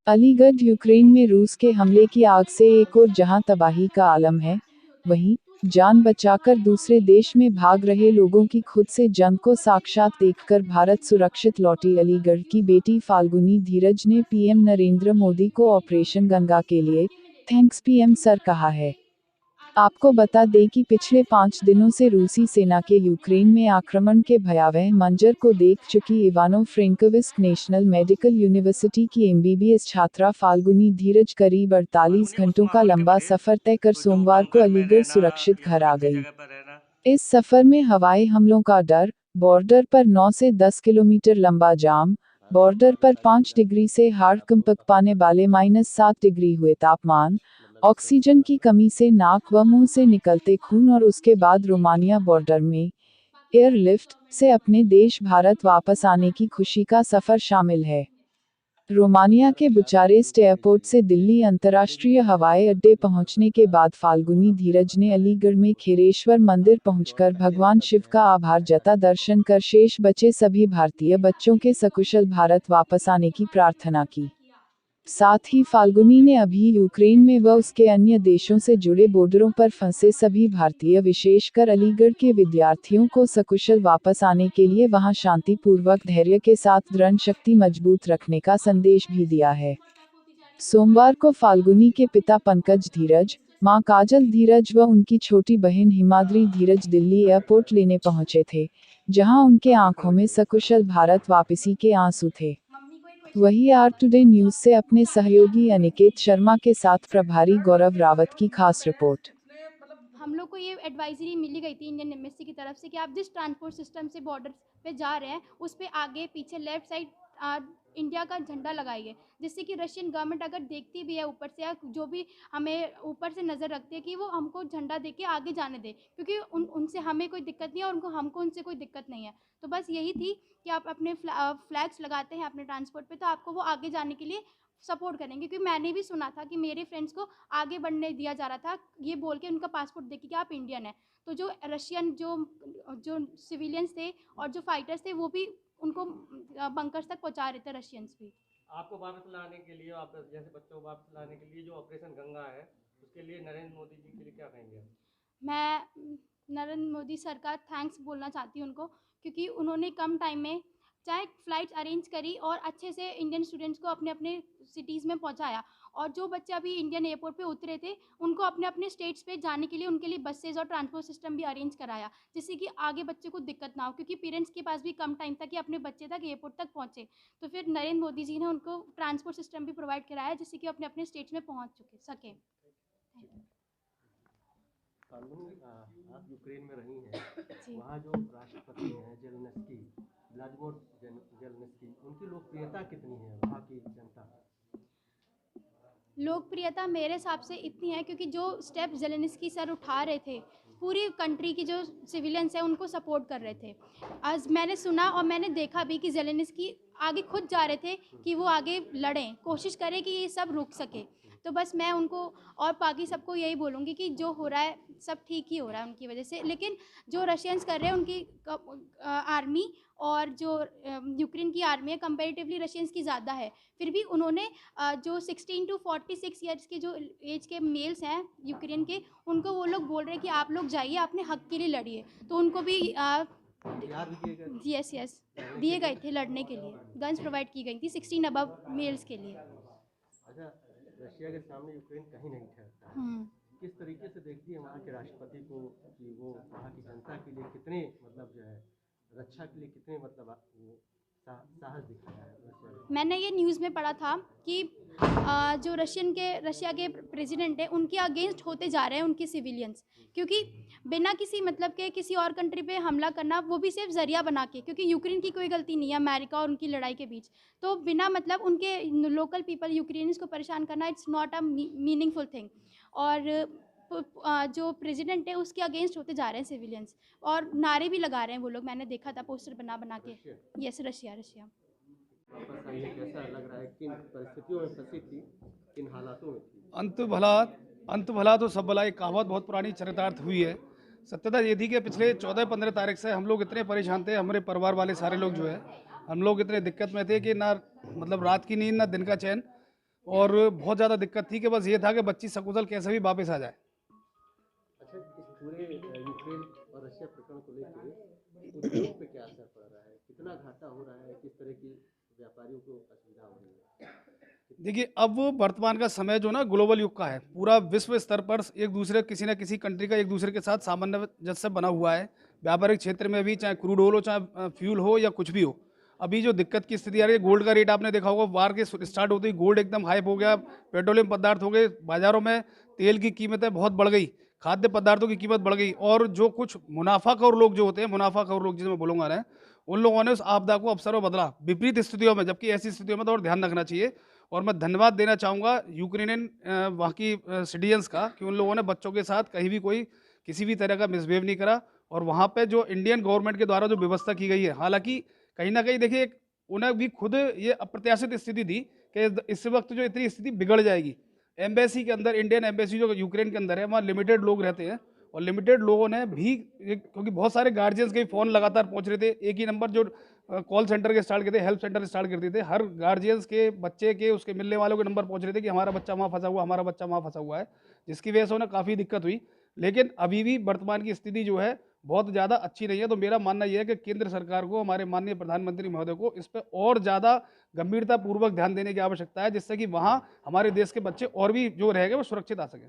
Aligarh Ukraine में रूस के हमले की आग से एक और जहां तबाही का आलम है, वहीं जान बचाकर दूसरे देश में भाग रहे लोगों की खुद से जंग को साक्षात देखकर भारत सुरक्षित लौटी अलीगढ़ की बेटी फाल्गुनी धीरज ने पीएम नरेंद्र मोदी को ऑपरेशन गंगा के लिए थैंक्स पीएम सर कहा है। आपको बता दें कि पिछले 5 दिनों से रूसी सेना के यूक्रेन में आक्रमण के भयावह मंजर को देख चुकी इवानो फ्रेंकोविस्क नेशनल मेडिकल यूनिवर्सिटी की एमबीबीएस छात्रा फाल्गुनी धीरज करीब 48 घंटों का लंबा सफर तय कर सोमवार को अलीगढ़ सुरक्षित घर आ गई। इस सफर में हवाई हमलों का डर, बॉर्डर पर 9 से 10 किलोमीटर लंबा जाम, बॉर्डर पर 5 डिग्री से हाड़ कंपक पाने वाले -7 डिग्री हुए तापमान, ऑक्सीजन की कमी से नाक व मुंह से निकलते खून और उसके बाद रोमानिया बॉर्डर में एयरलिफ्ट से अपने देश भारत वापस आने की खुशी का सफर शामिल है। रोमानिया के बुचारेस्ट एयरपोर्ट से दिल्ली अंतर्राष्ट्रीय हवाई अड्डे पहुंचने के बाद फाल्गुनी धीरज ने अलीगढ़ में खैरेश्वर मंदिर पहुंचकर भगवान शिव का आभार जता दर्शन कर शेष बचे सभी भारतीय बच्चों के सकुशल भारत वापस आने की प्रार्थना की। साथ ही फाल्गुनी ने अभी यूक्रेन में व उसके अन्य देशों से जुड़े बॉर्डरों पर फंसे सभी भारतीय विशेषकर अलीगढ़ के विद्यार्थियों को सकुशल वापस आने के लिए वहां शांतिपूर्वक धैर्य के साथ दृढ़ शक्ति मजबूत रखने का संदेश भी दिया है। सोमवार को फाल्गुनी के पिता पंकज धीरज, मां काजल धीरज व उनकी छोटी बहन हिमाद्री धीरज दिल्ली एयरपोर्ट लेने पहुंचे थे, जहां उनके आंखों में सकुशल भारत वापसी के आंसू थे। वहीं आर टुडे न्यूज से अपने सहयोगी अनिकेत शर्मा के साथ प्रभारी गौरव रावत की खास रिपोर्ट। हम लोग को ये एडवाइजरी मिली गई थी इंडियन एम्बेसी की तरफ से कि आप जिस ट्रांसपोर्ट सिस्टम से बॉर्डर पे जा रहे हैं उस पे आगे पीछे लेफ्ट साइड इंडिया का झंडा लगाइए, जिससे कि रशियन गवर्नमेंट अगर देखती भी है ऊपर से या जो भी हमें ऊपर से नज़र रखती है कि वो हमको झंडा दे के आगे जाने दे, क्योंकि उनसे हमें कोई दिक्कत नहीं है और हमको उनसे कोई दिक्कत नहीं है। तो बस यही थी कि आप अपने फ्लैग्स लगाते हैं अपने ट्रांसपोर्ट पे तो आपको वो आगे जाने के लिए सपोर्ट करेंगे, क्योंकि मैंने भी सुना था कि मेरे फ्रेंड्स को आगे बढ़ने दिया जा रहा था ये बोल के उनका पासपोर्ट देख के कि आप इंडियन हैं। तो जो रशियन जो जो सिविलियंस थे और जो फाइटर्स थे वो भी उनको बंकर्स तक पहुंचा रहे थे, रशियंस भी। आपको वापस लाने के लिए, आप जैसे बच्चों को वापस लाने के लिए जो ऑपरेशन गंगा है उसके लिए नरेंद्र मोदी जी के लिए क्या कहेंगे? मैं नरेंद्र मोदी सर का थैंक्स बोलना चाहती हूँ उनको, क्योंकि उन्होंने कम टाइम में चाहे फ़्लाइट्स अरेंज करी और अच्छे से इंडियन स्टूडेंट्स को अपने अपने सिटीज़ में पहुँचाया। और जो बच्चे अभी इंडियन एयरपोर्ट पे उतरे थे उनको अपने अपने स्टेट्स पे जाने के लिए उनके लिए बसेज़ और ट्रांसपोर्ट सिस्टम भी अरेंज कराया, जिससे कि आगे बच्चे को दिक्कत ना हो, क्योंकि पेरेंट्स के पास भी कम टाइम था कि अपने बच्चे तक एयरपोर्ट तक पहुँचे। तो फिर नरेंद्र मोदी जी ने उनको ट्रांसपोर्ट सिस्टम भी प्रोवाइड कराया, जिससे कि अपने अपने स्टेट्स में पहुँच सकें। फाल्गुनी, आप यूक्रेन में रही हैं, जी। वहाँ जो राष्ट्रपति हैं जेलेंस्की, व्लादिमीर जेलेंस्की, उनकी लोकप्रियता कितनी है वहाँ की जनता? लोकप्रियता मेरे हिसाब से इतनी है क्योंकि जो स्टेप ज़ेलेंस्की सर उठा रहे थे, पूरी कंट्री की जो सिविलियंस हैं उनको सपोर्ट कर रहे थे। आज मैंने सुना और मैंने देखा भी कि ज़ेलेंस्की आगे खुद जा रहे थे कि वो आगे लड़ें, कोशिश करें कि ये सब रुक सके। तो बस मैं उनको और बाकी सबको यही बोलूँगी कि जो हो रहा है सब ठीक ही हो रहा है उनकी वज़ह से। लेकिन जो रशियंस कर रहे हैं उनकी आर्मी और जो यूक्रेन की आर्मी है कंपैरेटिवली रशियंस की ज़्यादा है। फिर भी उन्होंने जो 16 टू 46 ईयर्स के जो एज के मेल्स हैं यूक्रेन के, उनको वो लोग बोल रहे हैं कि आप लोग जाइए अपने हक के लिए लड़िए। तो उनको भी हथियार भी दिए गए यस यस दिए गए थे लड़ने के लिए, गन्स प्रोवाइड की गई थी 16 अबव मेल्स के लिए। अच्छा, रशिया के सामने यूक्रेन कहीं नहीं ठहरता है। हम्म किस तरीके से देखती है वहाँ के राष्ट्रपति को कि वो वहाँ की जनता के लिए कितने मतलब जो है रक्षा के लिए कितने मतलब वो साहस दिखाया है रशिया ने? मैंने ये न्यूज़ में पढ़ा था कि जो रशिया के प्रेसिडेंट हैं उनके अगेंस्ट होते जा रहे हैं उनके सिविलियंस, क्योंकि बिना किसी मतलब के किसी और कंट्री पे हमला करना, वो भी सिर्फ ज़रिया बना के, क्योंकि यूक्रेन की कोई गलती नहीं है अमेरिका और उनकी लड़ाई के बीच। तो बिना मतलब उनके लोकल पीपल यूक्रेनियंस को परेशान करना it's not a meaningful thing. और जो प्रेसिडेंट है उसके अगेंस्ट होते जा रहे हैं सिविलियंस और नारे भी लगा रहे हैं वो लोग, मैंने देखा था पोस्टर बना बना के। Russia yes, Russia Russia. वापस आई है, कैसा लग रहा है, किन परिस्थितियों में फंसी थी, किन हालातों में थी? अंत भला अंत भला तो सब भला, एक कहावत बहुत पुरानी चरितार्थ हुई है। सत्यता ये थी कि पिछले 14-15 तारीख से हम लोग इतने परेशान थे, हमारे परिवार वाले सारे लोग जो है हम लोग इतने दिक्कत में थे कि ना मतलब रात की नींद ना दिन का चैन। और बहुत ज़्यादा दिक्कत थी कि बस ये था कि बच्ची सकुशल कैसे भी वापस आ जाए। अच्छा, इस पूरे यूक्रेन और रशिया प्रकरण को लेके उद्योग पे क्या असर पड़ रहा है, कितना घाटा हो रहा है, किस तरह की व्यापारियों को असुविधा हो रही है? देखिए, अब वर्तमान का समय जो ना ग्लोबल युग का है, पूरा विश्व स्तर पर एक दूसरे किसी न किसी कंट्री का एक दूसरे के साथ सामंजस्य बना हुआ है। व्यापारिक क्षेत्र में भी, चाहे क्रूड ऑयल हो, चाहे फ्यूल हो या कुछ भी हो। अभी जो दिक्कत की स्थिति आ रही है, गोल्ड का रेट आपने देखा होगा, वार के स्टार्ट होते ही गोल्ड एकदम हाइप हो गया, पेट्रोलियम पदार्थ हो गए, बाजारों में तेल की कीमतें बहुत बढ़ गई, खाद्य पदार्थों की कीमत बढ़ गई, और जो कुछ मुनाफाखोर लोग जो होते हैं, मुनाफाखोर लोग जिसे मैं बोलूँगा ना, उन लोगों ने उस आपदा को अवसर में बदला विपरीत स्थितियों में, जबकि ऐसी स्थितियों में तो और ध्यान रखना चाहिए। और मैं धन्यवाद देना चाहूँगा यूक्रेनियन वहाँ की सिटीजन्स का, कि उन लोगों ने बच्चों के साथ कहीं भी कोई किसी भी तरह का मिसबिहेव नहीं करा, और वहाँ पे जो इंडियन गवर्नमेंट के द्वारा जो व्यवस्था की गई है, हालांकि कहीं ना कहीं देखिए उन्हें भी खुद ये अप्रत्याशित स्थिति थी कि इस वक्त जो इतनी स्थिति बिगड़ जाएगी। एम्बेसी के अंदर, इंडियन एम्बेसी जो यूक्रेन के अंदर है, वहाँ लिमिटेड लोग रहते हैं, और लिमिटेड लोगों ने भी क्योंकि बहुत सारे गार्जियंस के फ़ोन लगातार पहुंच रहे थे, एक ही नंबर जो कॉल सेंटर के स्टार्ट करते, हेल्प सेंटर स्टार्ट कर दिए थे, हर गार्जियंस के बच्चे के, उसके मिलने वालों के नंबर पहुंच रहे थे कि हमारा बच्चा वहाँ फंसा हुआ, हमारा बच्चा वहाँ फंसा हुआ है, जिसकी वजह से उन्हें काफ़ी दिक्कत हुई। लेकिन अभी भी वर्तमान की स्थिति जो है बहुत ज़्यादा अच्छी नहीं है। तो मेरा मानना यह है कि केंद्र सरकार को, हमारे माननीय प्रधानमंत्री महोदय को इस पर और ज़्यादा गंभीरता पूर्वक ध्यान देने की आवश्यकता है, जिससे कि वहाँ हमारे देश के बच्चे और भी जो रह गए वो सुरक्षित आ सकें।